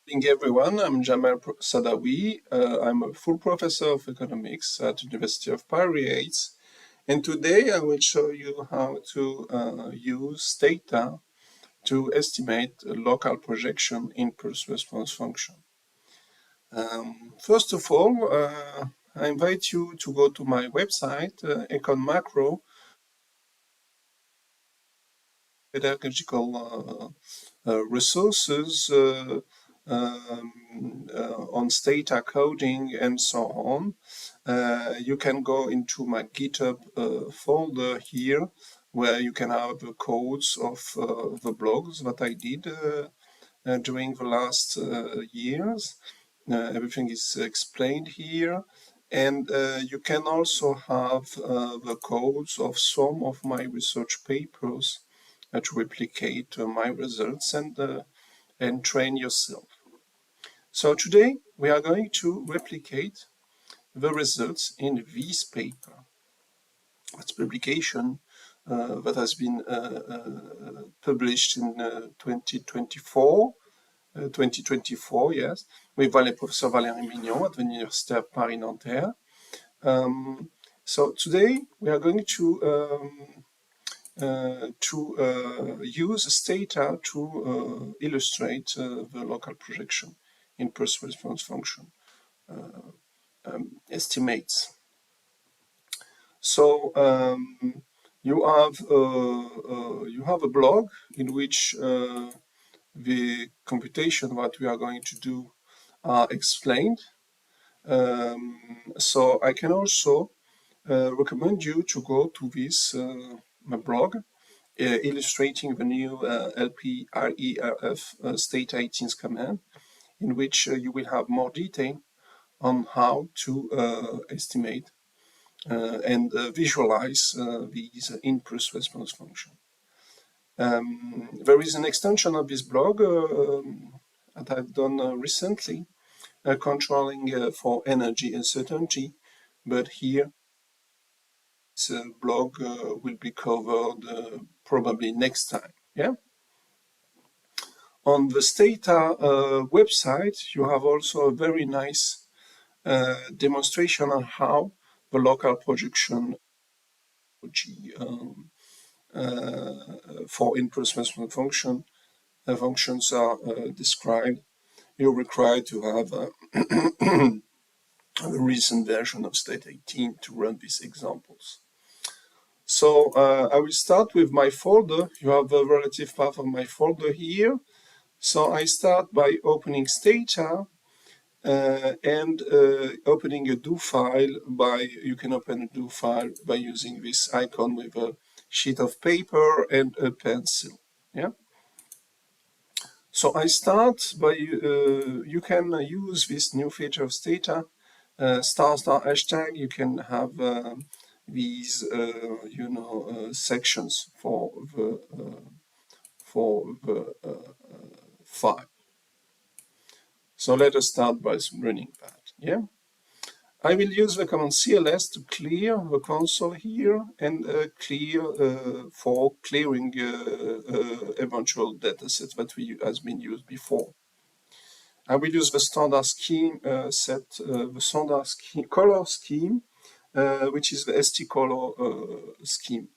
Good evening, everyone. I'm Jamel Saadaoui. I'm a full professor of economics at University of Paris 8, and today I will show you how to use Stata to estimate a local projection impulse response function. First of all, I invite you to go to my website, Econ Macro, pedagogical resources on Stata coding and so on. You can go into my GitHub folder here, where you can have the codes of the blogs that I did during the last years. Everything is explained here. And you can also have the codes of some of my research papers to replicate my results and train yourself. So today we are going to replicate the results in this paper. It's publication that has been published in 2024, yes, with Professor Valérie Mignon at the Université of Paris-Nanterre. So today we are going to use Stata to illustrate the local projection impulse response function estimates. So you have a blog in which the computation that we are going to do are explained. So I can also recommend you to go to this my blog illustrating the new LP RERF Stata 18 command, in which you will have more detail on how to estimate and visualize these impulse response function. There is an extension of this blog that I've done recently, controlling for energy uncertainty, but here this blog will be covered probably next time. Yeah. On the Stata website, you have also a very nice demonstration on how the local projection for impulse response functions are described. You're required to have a recent version of Stata 18 to run these examples. So I will start with my folder. You have the relative path of my folder here. So I start by opening Stata and opening a do file you can open a do file by using this icon with a sheet of paper and a pencil. Yeah. So I start by, you can use this new feature of Stata, *# you can have these, sections for the file. So let us start by running that. Yeah, I will use the command cls to clear the console here and clear for clearing eventual datasets that has been used before. I will use the standard scheme the standard scheme, color scheme, which is the ST color scheme.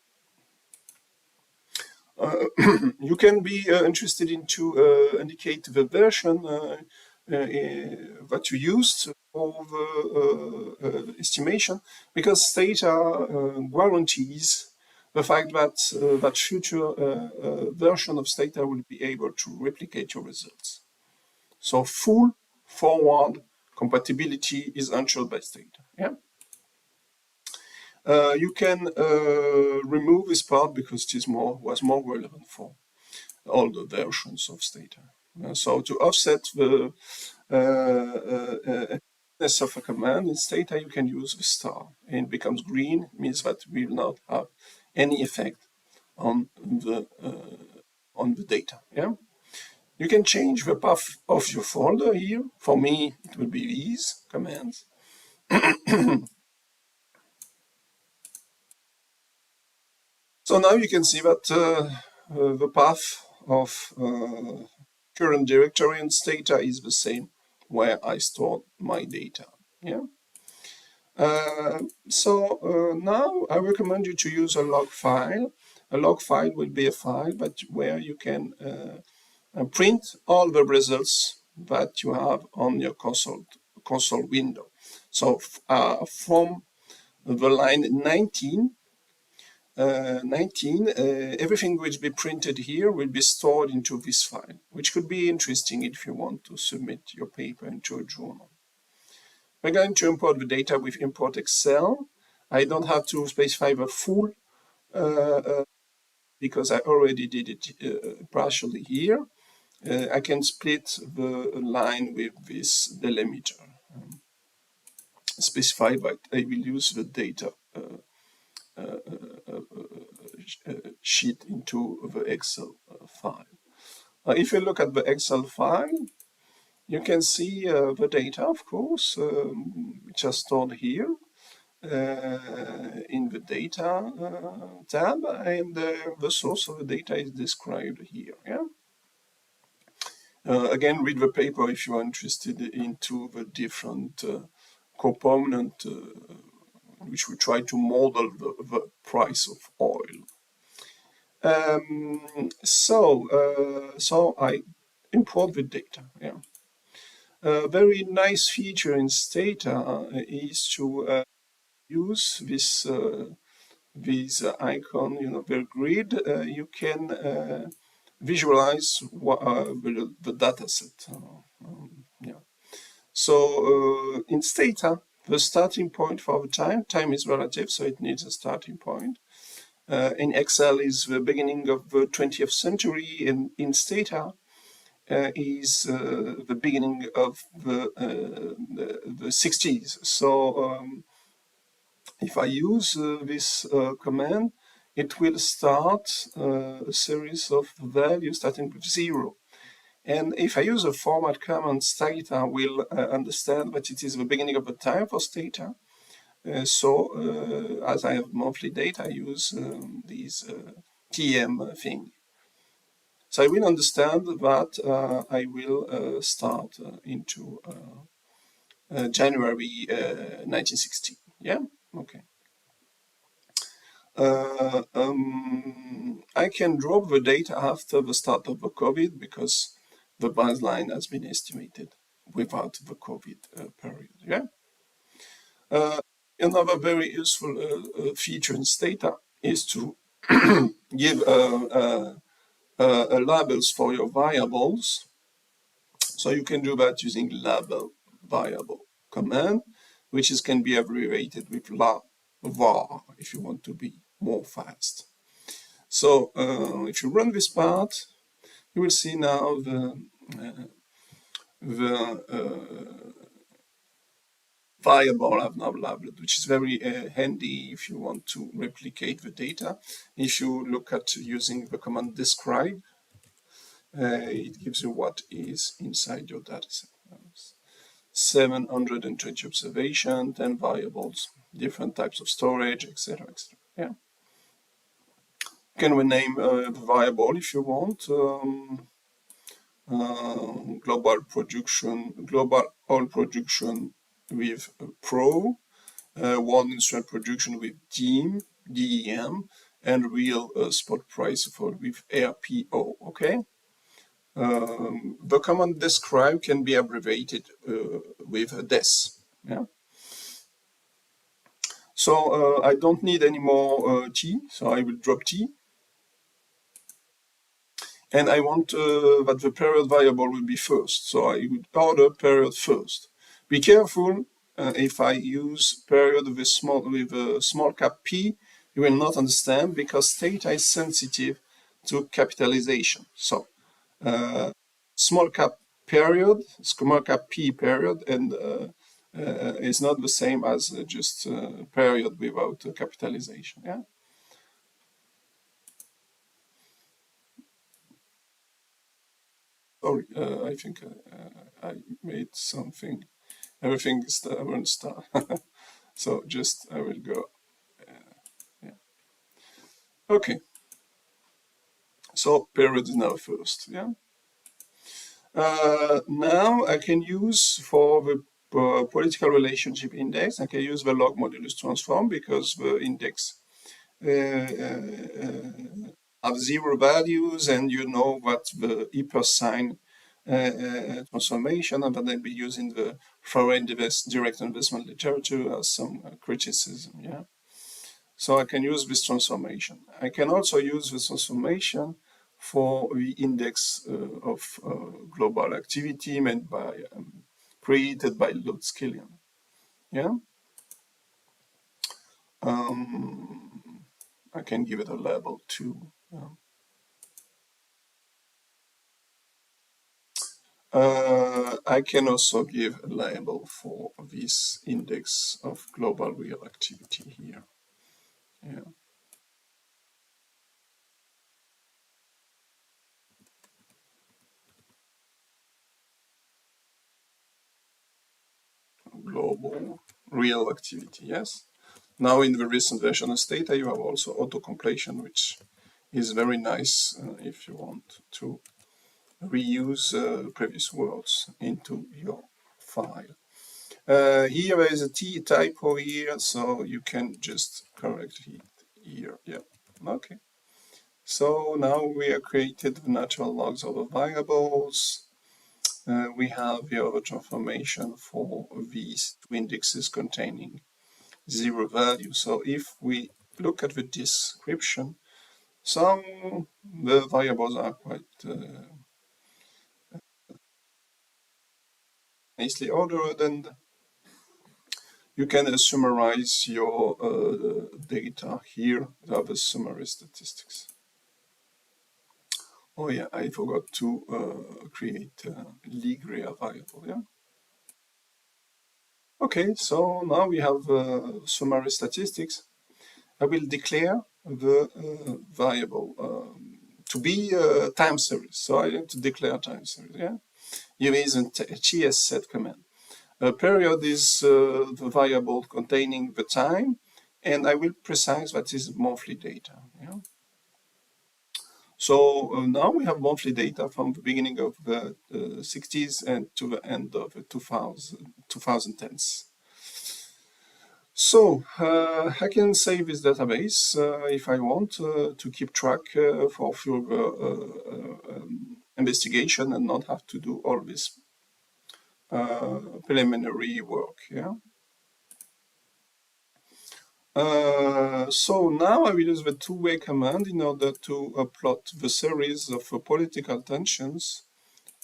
You can be interested in to indicate the version that you used for the estimation, because Stata guarantees the fact that that future version of Stata will be able to replicate your results. So full forward compatibility is ensured by Stata. Yeah. You can remove this part because it was more relevant for all the versions of Stata. So to offset the of a command in Stata, you can use the star, and it becomes green. It means that we will not have any effect on the data. Yeah. You can change the path of your folder here. For me, it will be these commands. So now you can see that the path of current directory, and Stata is the same where I store my data. Yeah. Now I recommend you to use a log file. A log file will be a file but where you can print all the results that you have on your console window. So from the line 19, everything which will be printed here will be stored into this file, which could be interesting if you want to submit your paper into a journal. We're going to import the data with import Excel. I don't have to specify the full because I already did it partially here. I can split the line with this delimiter. Specify that I will use the data sheet into the Excel file. If you look at the Excel file, you can see the data, of course, which are stored here in the data tab, and the source of the data is described here. Yeah. Again, read the paper if you are interested into the different component which we try to model the price of oil. So I import the data. Yeah. A very nice feature in Stata is to use this icon, the grid. You can visualize the data set. Yeah. So in Stata, the starting point for the time is relative, so it needs a starting point. In Excel is the beginning of the 20th century, and in Stata is the beginning of the 60s. So if I use this command, it will start a series of values starting with 0. And if I use a format command, Stata will understand that it is the beginning of the time for Stata. As I have monthly data, I use these TM thing. So I will understand that I will start into January 1960. Yeah, okay. I can drop the data after the start of the COVID because the baseline has been estimated without the COVID period. Yeah. Another very useful feature in Stata is to give labels for your variables. So you can do that using label variable command, which can be abbreviated with VAR if you want to be more fast. So if you run this part, you will see now the variable I've now labeled, which is very handy if you want to replicate the data. If you look at using the command describe, it gives you what is inside your dataset. 720 observations, 10 variables, different types of storage, etc. etc. Yeah. You can rename the variable if you want. Global oil production with Pro, world industrial production with DEM, and real spot price with RPO. Okay. The command describe can be abbreviated with DES. Yeah. So I don't need any more T, so I will drop T. And I want that the period variable will be first, so I would order period first. Be careful if I use period with a small cap P, you will not understand because Stata is sensitive to capitalization. So small cap period, small cap P period, and is not the same as just period without capitalization. Yeah. Sorry, I think I made something. Everything is one star. So just I will go. Yeah. Okay. So period is now first. Yeah. Now I can use for the political relationship index, I can use the log modulus transform because the index have zero values, and you know what the hyper sign transformation, and that they'll be using the foreign direct investment literature as some criticism. Yeah. So I can use this transformation. I can also use this transformation for the index of global activity made by created by Lutz Killian. Yeah. I can give it a label too. I can also give a label for this index of global real activity here. Yeah. Global real activity, yes. Now in the recent version of Stata, you have also auto-completion, which is very nice if you want to reuse previous words into your file. Here there is a T typo here, so you can just correct it here. Yeah, okay. So now we have created the natural logs of the variables. We have the other transformation for these two indexes containing zero value. So if we look at the description, some the variables are quite nicely ordered, and you can summarize your data here. You have a summary statistics. Oh yeah, I forgot to create a Ligrea variable. Yeah. Okay, so now we have summary statistics. I will declare the variable to be time series. So I have to declare time series. Yeah, using TS set command. Period is the variable containing the time, and I will precise that is monthly data. Yeah. So now we have monthly data from the beginning of the 60s and to the end of the 2010s. So I can save this database if I want to keep track for further investigation and not have to do all this preliminary work. Yeah. So now I will use the two-way command in order to plot the series of political tensions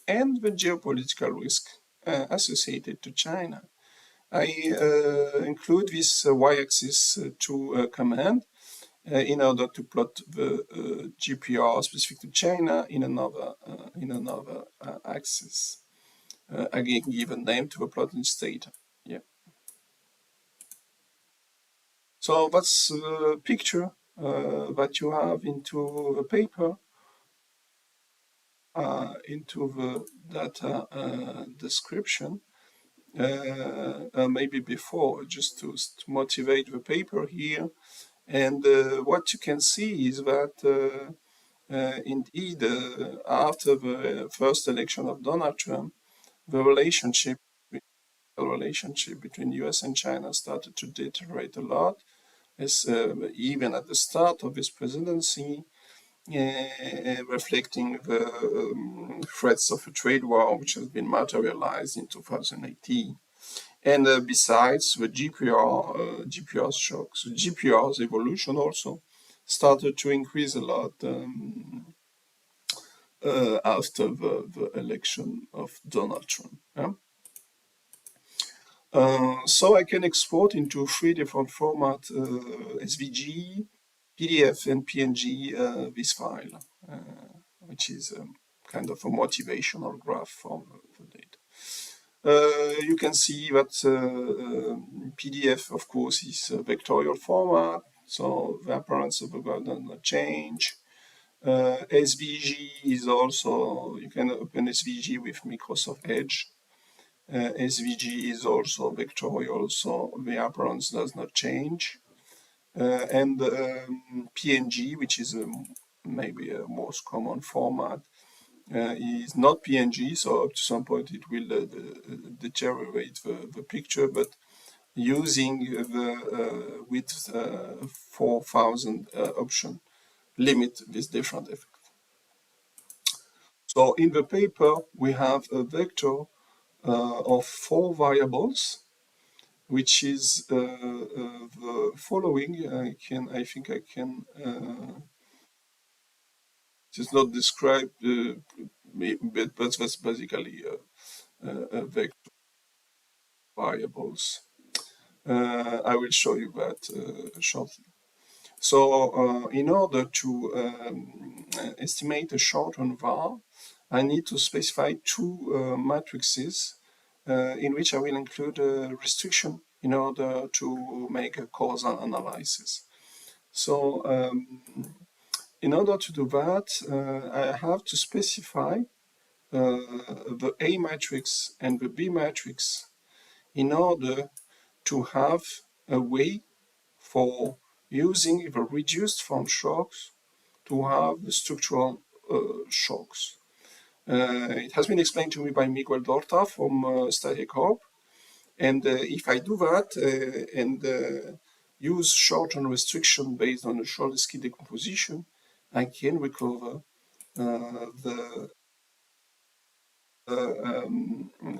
and the geopolitical risk associated to China. I include this y-axis to command in order to plot the GPR specific to China in another axis. Again, give a name to the plotting state. Yeah. So that's the picture that you have into the paper, into the data description. Maybe before, just to motivate the paper here. And what you can see is that indeed, after the first election of Donald Trump, the relationship between US and China started to deteriorate a lot. As, even at the start of his presidency, reflecting the threats of a trade war, which has been materialized in 2018. And besides the GPR shocks, GPR's evolution also started to increase a lot after the election of Donald Trump. Yeah? So I can export into three different formats, SVG, PDF, and PNG, this file, which is kind of a motivational graph for the data. You can see that PDF, of course, is a vectorial format, so the appearance of the word does not change. SVG is also, you can open SVG with Microsoft Edge. SVG is also vectorial, so the appearance does not change. And PNG, which is maybe a most common format, is not PNG, so up to some point it will deteriorate the picture, but using the width 4000 option limit this different effect. So in the paper, we have a vector of 4 variables, which is the following. I think I can. It is not described, but that's basically a vector variables. I will show you that shortly. So in order to estimate a short-run VAR, I need to specify 2 matrices in which I will include a restriction in order to make a causal analysis. So in order to do that, I have to specify the A matrix and the B matrix in order to have a way for using the reduced form shocks to have the structural shocks. It has been explained to me by Miguel Dorta from Stata Corp. And if I do that and use short-run restriction based on a Cholesky decomposition, I can recover the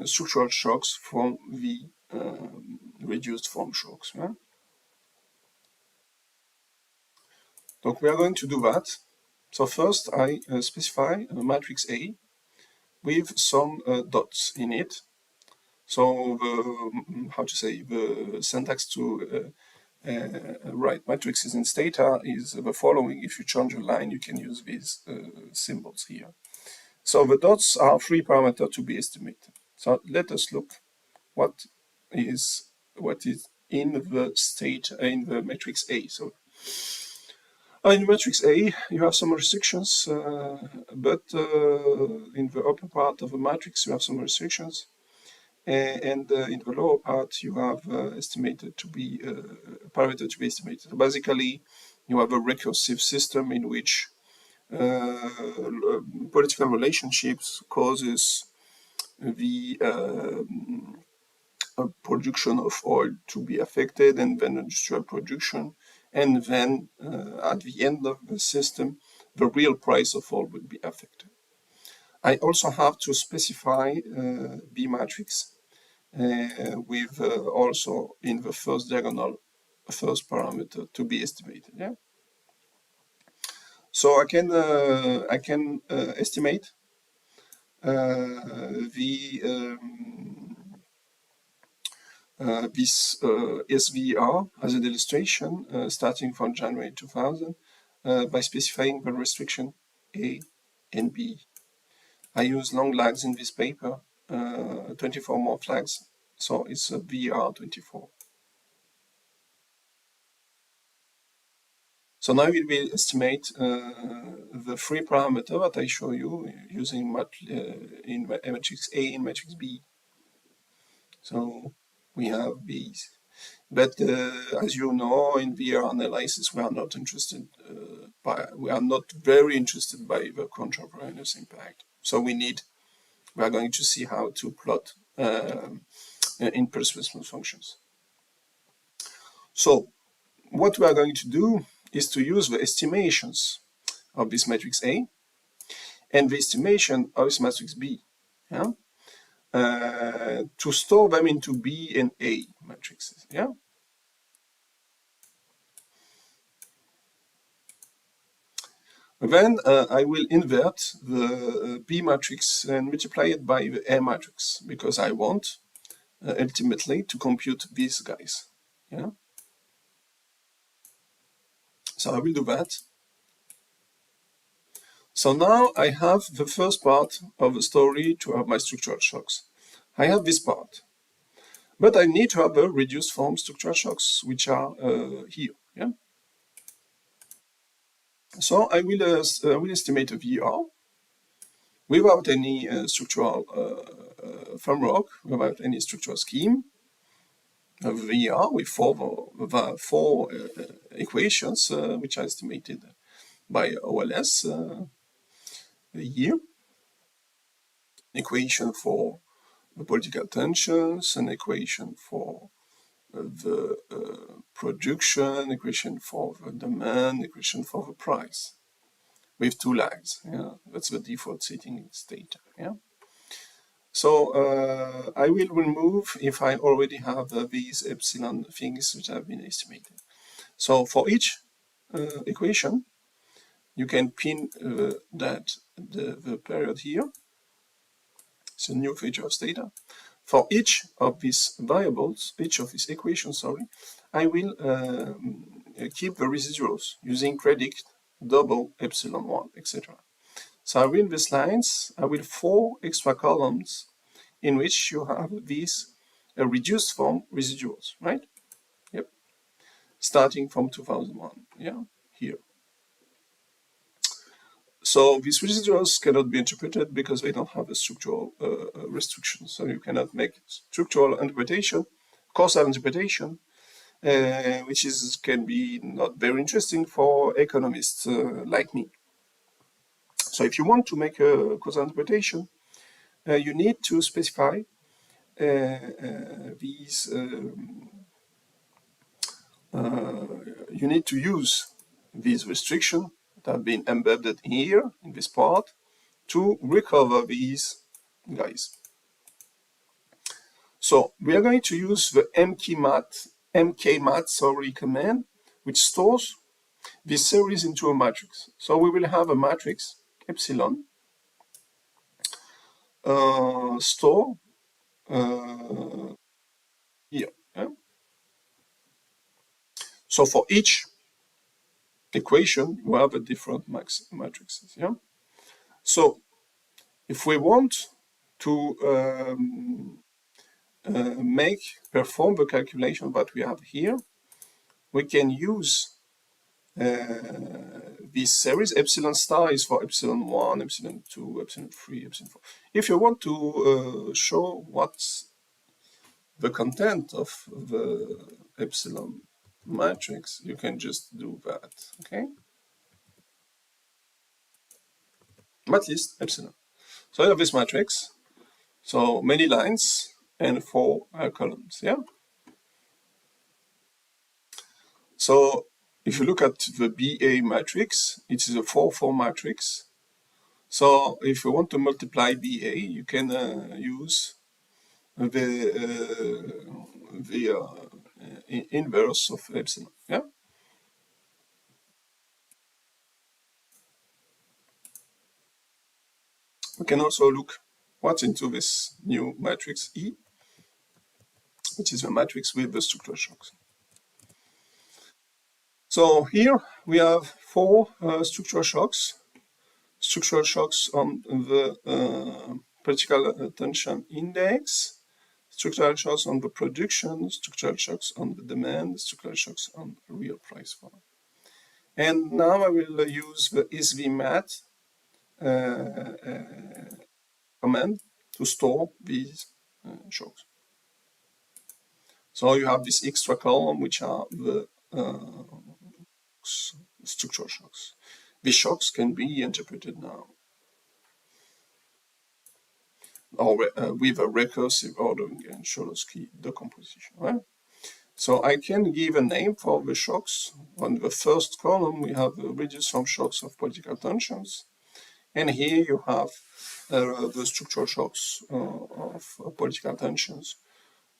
structural shocks from the reduced form shocks. Yeah? So we are going to do that. So first I specify a matrix A with some dots in it. So the syntax to write matrices in Stata is the following. If you change a line, you can use these symbols here. So the dots are 3 parameters to be estimated. So let us look what is in the state in the matrix A. So in matrix A, you have some restrictions, but in the upper part of the matrix, you have some restrictions. And in the lower part, you have estimated to be parameter to be estimated. Basically, you have a recursive system in which political relationships causes the production of oil to be affected, and then industrial production, and then at the end of the system, the real price of oil will be affected. I also have to specify B matrix with also in the first diagonal, first parameter to be estimated. Yeah. So I can estimate this SVR as an illustration starting from January 2000 by specifying the restriction A and B. I use long lags in this paper, 24 more flags, so it's a VR24. So now we will estimate the 3 parameter that I show you using in matrix A and matrix B. So we have these. But as you know, in VR analysis, we are not very interested by the contemporaneous impact. So we are going to see how to plot impulse response functions. So what we are going to do is to use the estimations of this matrix A and the estimation of this matrix B, yeah? To store them into B and A matrices. Yeah? Then I will invert the B matrix and multiply it by the A matrix because I want ultimately to compute these guys. Yeah? So I will do that. So now I have the first part of the story to have my structural shocks. I have this part. But I need to have a reduced form structural shocks, which are here. Yeah? So I will estimate a VR without any structural framework, without any structural scheme. A VR with four equations, which are estimated by OLS here. equation for the political tensions, an equation for the production, equation for the demand, equation for the price, with two lags. Yeah, that's the default setting in Stata. Yeah. So I will remove if I already have these epsilon things which have been estimated. So for each equation, you can pin that the period here. It's a new feature of Stata. For each of these variables, each of these equations, sorry, I will keep the residuals using predict, double, epsilon 1, etc. So I will these lines, I will 4 extra columns in which you have these reduced form residuals, right? Yep. Starting from 2001, yeah, here. So these residuals cannot be interpreted because they don't have a structural restriction. So you cannot make structural interpretation, causal interpretation, which can be not very interesting for economists like me. So if you want to make a causal interpretation, you need to specify these. You need to use these restrictions that have been embedded here in this part to recover these guys. So we are going to use the mkmat command, which stores this series into a matrix. So we will have a matrix epsilon store here. Yeah? So for each equation, we have a different matrices. Yeah. So if we want to perform the calculation that we have here, we can use this series. Epsilon star is for epsilon 1, epsilon 2, epsilon 3, epsilon 4. If you want to show what's the content of the epsilon matrix, you can just do that, okay? At least epsilon. So I have this matrix, so many lines and 4 columns, yeah? So if you look at the BA matrix, it is a 4-4 matrix. So if you want to multiply BA, you can use the inverse of epsilon, yeah? We can also look what's into this new matrix E, which is the matrix with the structural shocks. So here we have 4 structural shocks on the political tension index, structural shocks on the production, structural shocks on the demand, structural shocks on real price fall. And now I will use the svmat command to store these shocks. So you have this extra column, which are the structural shocks. These shocks can be interpreted now or with a recursive ordering and Cholesky decomposition, right? So I can give a name for the shocks. On the first column, we have the reduced form shocks of political tensions. And here you have the structural shocks of political tensions,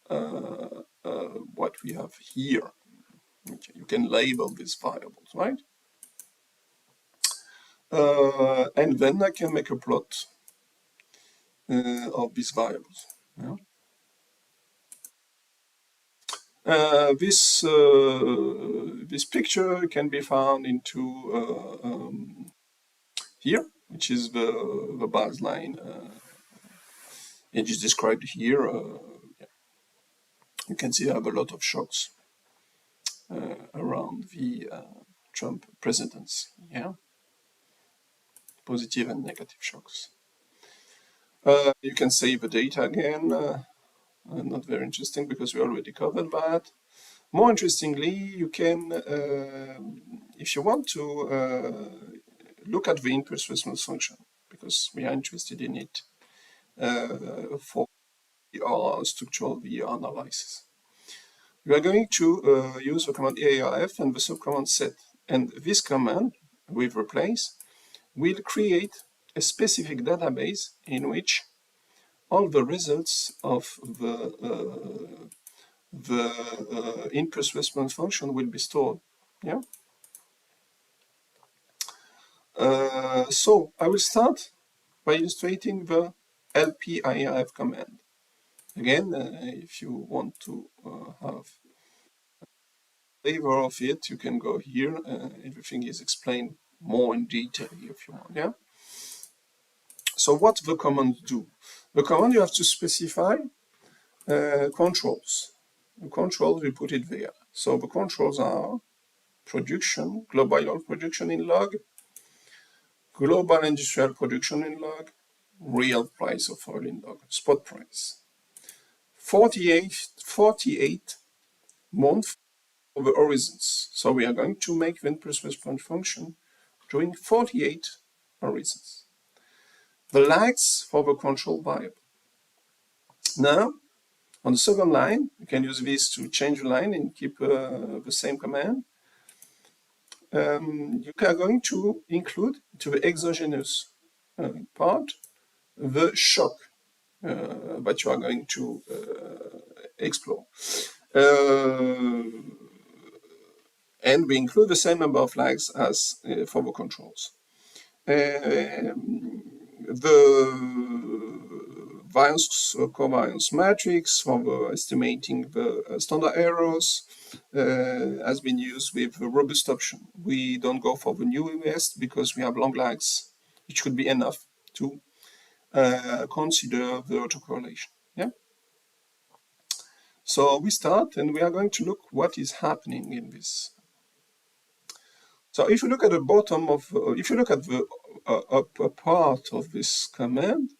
what we have here. Okay, you can label these variables, right? And then I can make a plot of these variables. Yeah? This picture can be found into here, which is the baseline. It is described here. Yeah. You can see I have a lot of shocks around the Trump presidency. Yeah, positive and negative shocks. You can save the data again. Not very interesting because we already covered that. More interestingly, you can, if you want to look at the impulse response function, because we are interested in it, for VAR, structural VAR analysis. We are going to use the command ARF and the subcommand set. And this command, with replace, will create a specific database in which all the results of the impulse response function will be stored. Yeah. So I will start by illustrating the LPIRF command. Again, if you want to have flavor of it, you can go here. Everything is explained more in detail if you want. Yeah. So what the commands do? The command, you have to specify controls. The controls, we put it there. So the controls are production, global oil production in log, global industrial production in log, real price of oil in log, spot price. 48 months of the horizons. So we are going to make the impulse response function during 48 horizons. The lags for the control variable. Now, on the second line, you can use this to change the line and keep the same command. You are going to include to the exogenous part the shock that you are going to explore. And we include the same number of flags as for the controls. The variance covariance matrix for estimating the standard errors has been used with the robust option. We don't go for the new EST because we have long lags. It should be enough to consider the autocorrelation. Yeah. So we start and we are going to look what is happening in this. So if you look at the bottom of, if you look at the upper part of this command,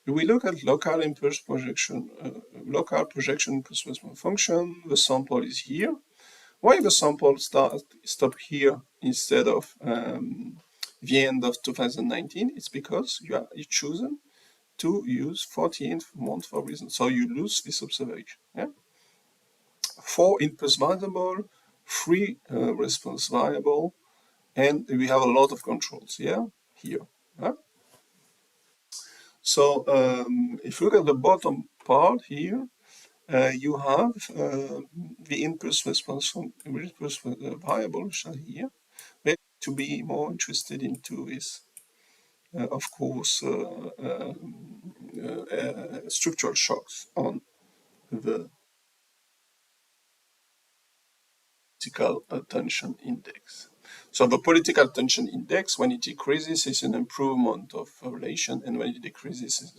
we look at local impulse projection, local projection impulse response function. The sample is here. Why the sample stop here instead of the end of 2019? It's because you chosen to use 48 months for reason. So you lose this observation. Yeah? 4 impulse variable, 3 response variable, and we have a lot of controls. Yeah, here. Yeah? So if you look at the bottom part here, you have the impulse response variable, which are here. But to be more interested into is, of course, structural shocks on the political tension index. So the political tension index, when it decreases, is an improvement of relation, and when it decreases, is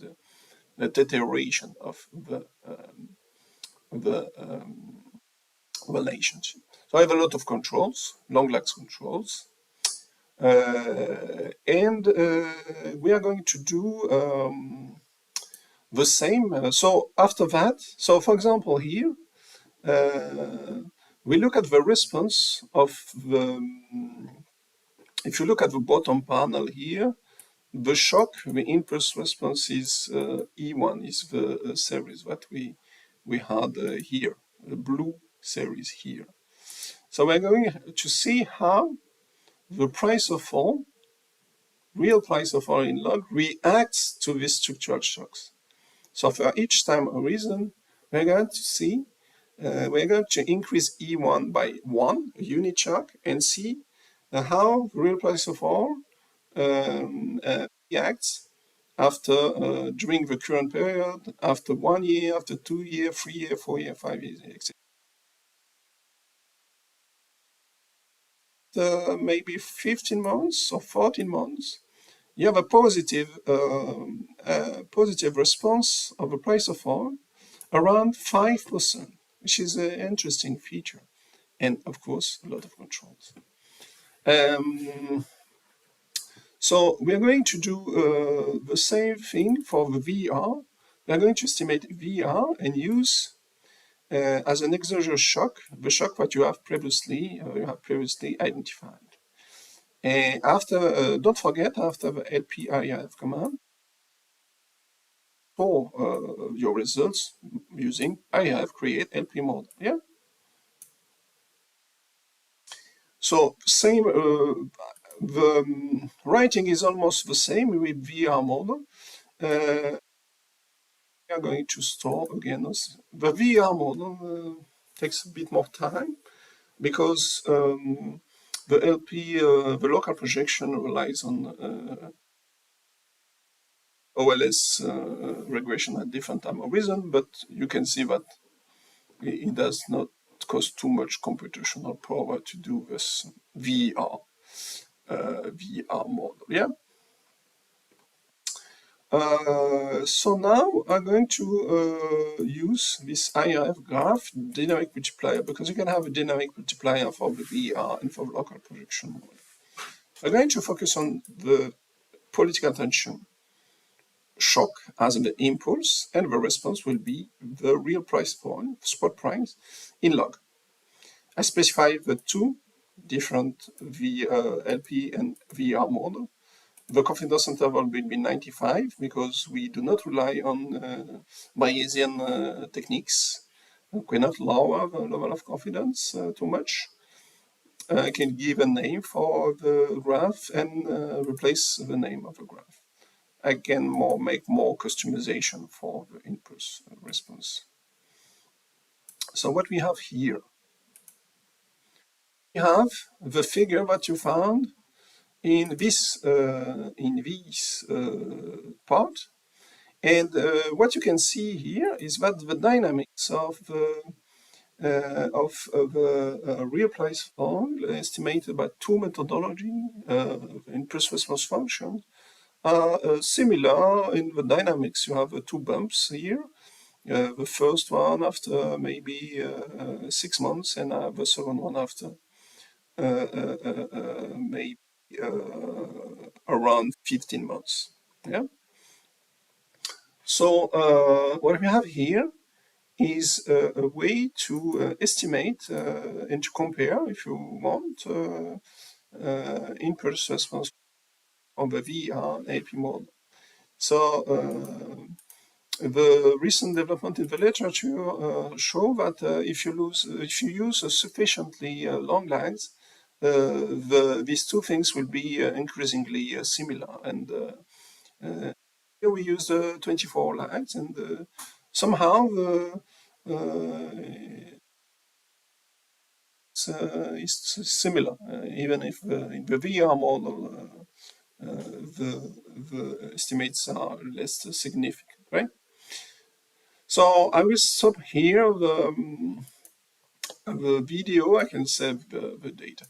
the deterioration of the relationship. So I have a lot of controls, long lags controls, and we are going to do the same. So after that, so for example here, we look at the response of the, if you look at the bottom panel here, the shock, the impulse response is E1, is the series that we had here, the blue series here. So we're going to see how the price of oil, real price of oil in log, reacts to these structural shocks. So for each time horizon, we're going to see, we're going to increase E1 by 1, a unit shock, and see how the real price of oil reacts after, during the current period, after 1 year, after 2 years, 3 years, 4 years, 5 years, etc. Maybe 15 months or 14 months, you have a positive response of the price of oil around 5%, which is an interesting feature. And of course, a lot of controls. So we are going to do the same thing for the VR. We are going to estimate VR and use as an exogenous shock, the shock that you have previously identified. And after, don't forget, after the LPIRF command, store your results using I have create LP model. Yeah. So same. The writing is almost the same with VR model. We are going to store again. The VR model takes a bit more time because the LP, the local projection relies on OLS regression at different time horizon, but you can see that it does not cost too much computational power to do this VR model. Yeah. So now I'm going to use this IRF graph dynamic multiplier because you can have a dynamic multiplier for the VR and for the local projection model. I'm going to focus on the political tension shock as an impulse, and the response will be the real price point, spot price, in log. I specify the two different LP and VR model. The confidence interval will be 95 because we do not rely on Bayesian techniques. We cannot lower the level of confidence too much. I can give a name for the graph and replace the name of the graph. I can make more customization for the impulse response. So what we have here, we have the figure that you found in this part, and what you can see here is that the dynamics of the real price fall estimated by two methodology impulse response function are similar in the dynamics. You have two bumps here. The first one after maybe 6 months, and the second one after maybe around 15 months. Yeah. So what we have here is a way to estimate and to compare, if you want, impulse response on the VR AP model. So the recent development in the literature show that if you use sufficiently long lines, these two things will be increasingly similar. And here we use 24 lines, and somehow it's similar, even if in the VR model the estimates are less significant, right? So I will stop here the video. I can save the data.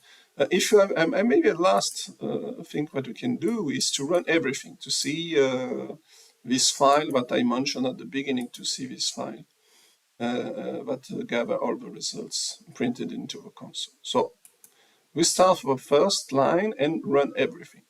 If you have, maybe a last thing what we can do is to run everything to see this file that I mentioned at the beginning, to see this file that gather all the results printed into the console. So we start with the first line and run everything.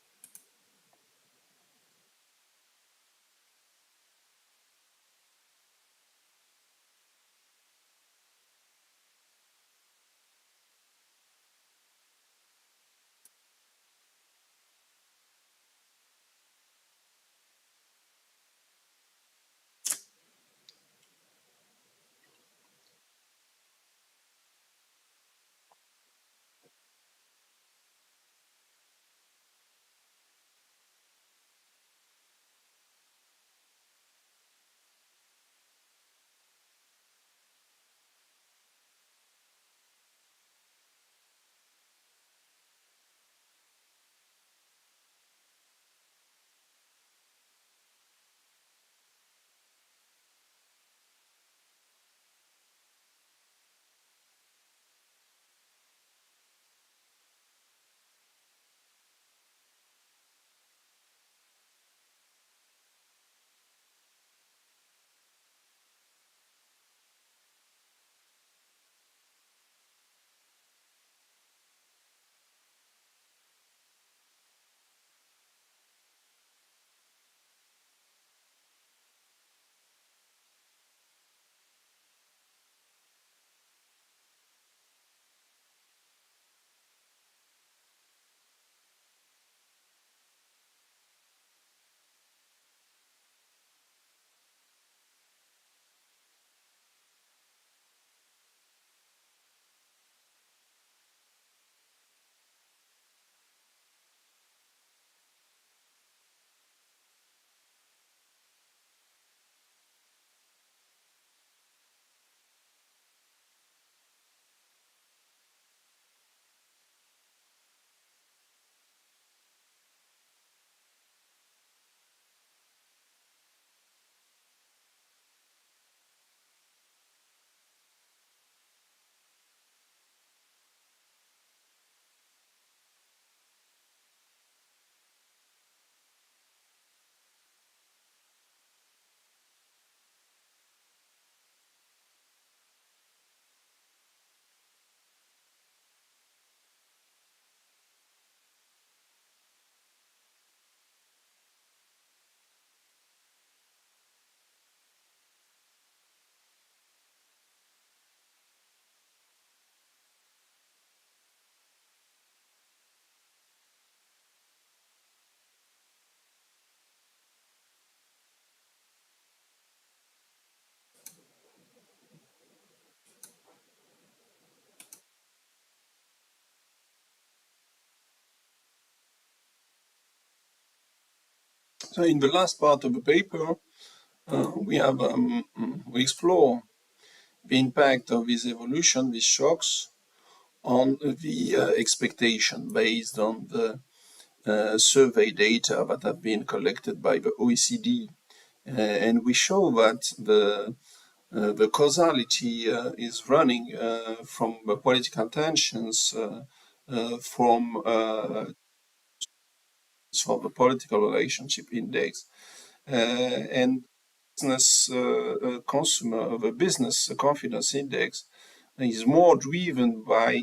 So in the last part of the paper, we explore the impact of this evolution, these shocks, on the expectation based on the survey data that have been collected by the OECD. And we show that the causality is running from the political tensions from the political relationship index and business consumer the business confidence index is more driven by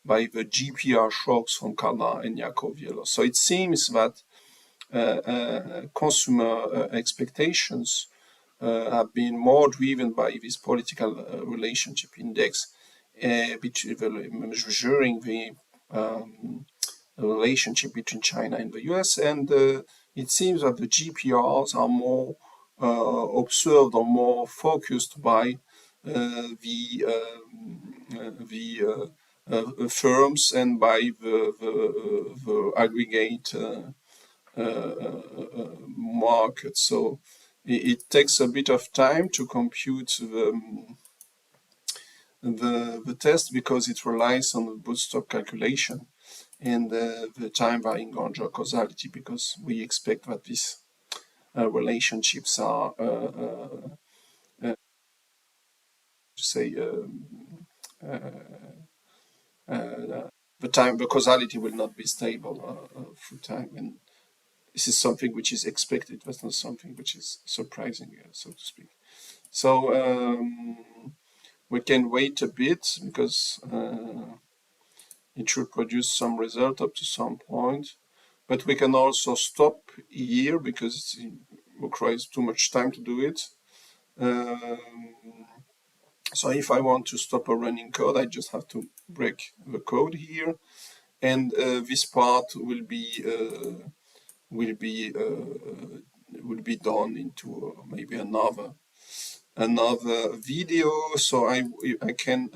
the GPR shocks from Kada and Yakovleva. So it seems that consumer expectations have been more driven by this political relationship index, measuring the relationship between China and the US. And it seems that the GPRs are more observed or more focused by the firms and by the aggregate market. So it takes a bit of time to compute the test because it relies on the bootstrap calculation and the time varying Ganja causality because we expect that these relationships are the causality will not be stable through time, and this is something which is expected. That's not something which is surprising, so to speak. So we can wait a bit because it should produce some result up to some point, but we can also stop here because it requires too much time to do it. So if I want to stop a running code, I just have to break the code here, and this part will be done into maybe another video. So I can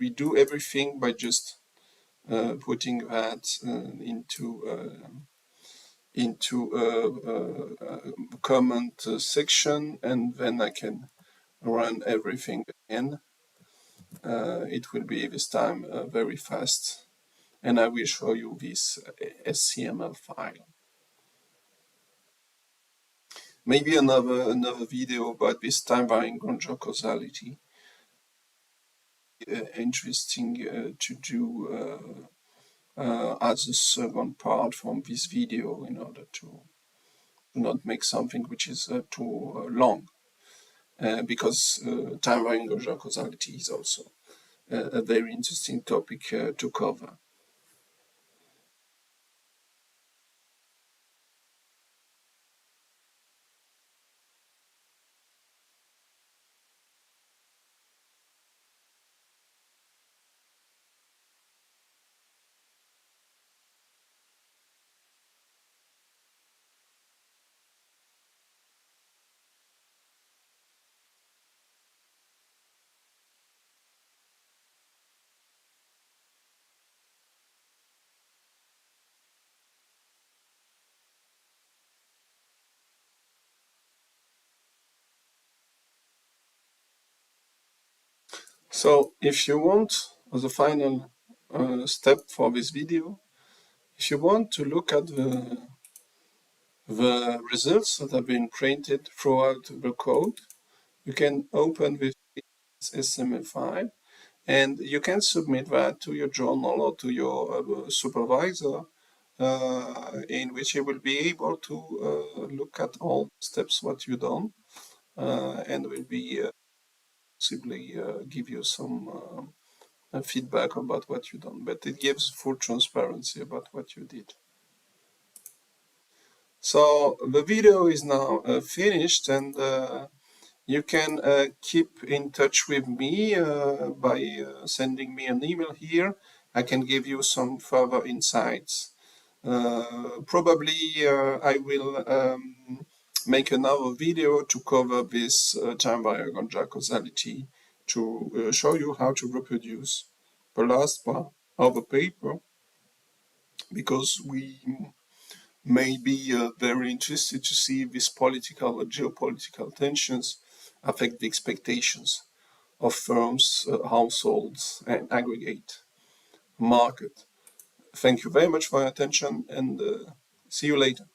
redo everything by just putting that into comment section, and then I can run everything again. It will be this time very fast, and I will show you this SCML file. Maybe another video about this time varying Ganja causality. Interesting to do as a second part from this video in order to not make something which is too long, because time varying Ganja causality is also a very interesting topic to cover. So if you want, as a final step for this video, if you want to look at the results that have been printed throughout the code, you can open this HTML file and you can submit that to your journal or to your supervisor, in which you will be able to look at all the steps what you've done, and will be possibly give you some feedback about what you've done. But it gives full transparency about what you did. So the video is now finished, and you can keep in touch with me by sending me an email here. I can give you some further insights. Probably I will make another video to cover this time varying Ganja causality to show you how to reproduce the last part of the paper because we may be very interested to see if these political or geopolitical tensions affect the expectations of firms, households, and aggregate market. Thank you very much for your attention, and see you later.